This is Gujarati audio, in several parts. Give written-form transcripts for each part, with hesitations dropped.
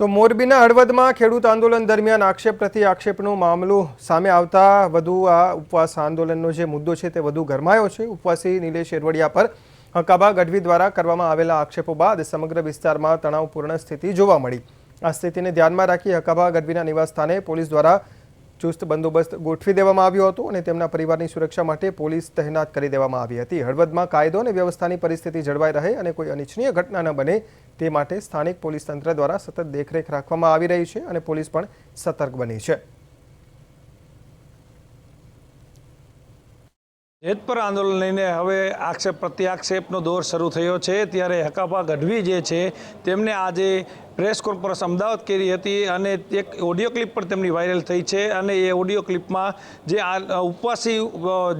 તો મોરબીના હળવદમાં ખેડૂત આંદોલન દરમિયાન આક્ષેપ પ્રતિ આક્ષેપનો મામલો સામે આવતા વધુ આ ઉપવાસ આંદોલનનો જે મુદ્દો છે તે વધુ ગરમાયો છે। ઉપવાસી નિલેશ એરવડિયા પર હકાબા ગઢવી દ્વારા કરવામાં આવેલા આક્ષેપો બાદ સમગ્ર વિસ્તારમાં તણાવપૂર્ણ સ્થિતિ જોવા મળી। આ સ્થિતિને ધ્યાનમાં રાખી હકાબા ગઢવીના નિવાસસ્થાને પોલીસ દ્વારા ચુસ્ત બંદોબસ્ત ગોઠવી દેવામાં આવ્યો હતો અને તેમના પરિવારની સુરક્ષા માટે પોલીસ તહેનાત કરી દેવામાં આવી હતી। હળવદમાં કાયદો અને વ્યવસ્થાની પરિસ્થિતિ જળવાઈ રહે અને કોઈ અનિચ્છનીય ઘટના ન બને તે માટે સ્થાનિક પોલીસ તંત્ર દ્વારા સતત દેખરેખ રાખવામાં આવી રહી છે અને પોલીસ પણ સતર્ક બની છે। જેતપુર આંદોલન લઈને હવે આક્ષેપ પ્રત્યાક્ષેપનો દોર શરૂ થયો છે। ત્યારે હકાબા ગઢવી જે છે તેમને આજે પ્રેસ કોન્ફરન્સ અમદાવાદ કરી હતી અને એક ઓડિયો ક્લિપ પણ તેમની વાયરલ થઈ છે અને એ ઓડિયો ક્લિપમાં જે ઉપવાસી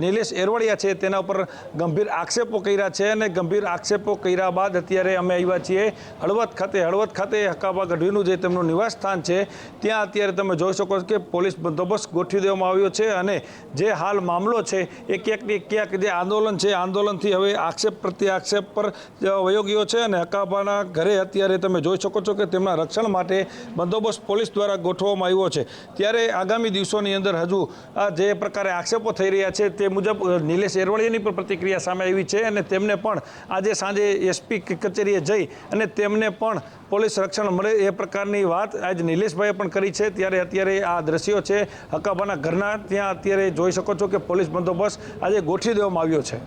નિલેશ એરવડિયા છે તેના ઉપર ગંભીર આક્ષેપો કર્યા છે અને ગંભીર આક્ષેપો કર્યા બાદ અત્યારે અમે આવ્યા છીએ હળવદ ખાતે હકાબા ગઢવીનું જે તેમનું નિવાસસ્થાન છે ત્યાં અત્યારે તમે જોઈ શકો છો કે પોલીસ બંદોબસ્ત ગોઠવી દેવામાં આવ્યો છે અને જે હાલ મામલો છે એ ક્યાંક જે આંદોલન છે આંદોલનથી હવે આક્ષેપ પ્રત્યાક્ષેપ પર વયો ગયો છે અને હકાબાના ઘરે અત્યારે તમે જોઈ શકો છો કે તેમના રક્ષણ માટે બંદોબસ્ત પોલીસ દ્વારા ગોઠવવામાં આવ્યો છે। ત્યારે આગામી દિવસોની અંદર હજુ જે પ્રકારે આક્ષેપો થઈ રહ્યા છે તે મુજબ નિલેશ એરવડિયાની પણ પ્રતિક્રિયા સામે આવી છે અને તેમને પણ આજે સાંજે એસપી કચેરીએ જઈ અને તેમને પણ પોલીસ રક્ષણ મળે એ પ્રકારની વાત આજે નિલેશભાઈએ પણ કરી છે। ત્યારે અત્યારે આ દ્રશ્યો છે હકાબાના ઘરના, ત્યાં અત્યારે જોઈ શકો છો કે પોલીસ બંદોબસ્ત આજે ગોઠવી દેવામાં આવ્યો છે।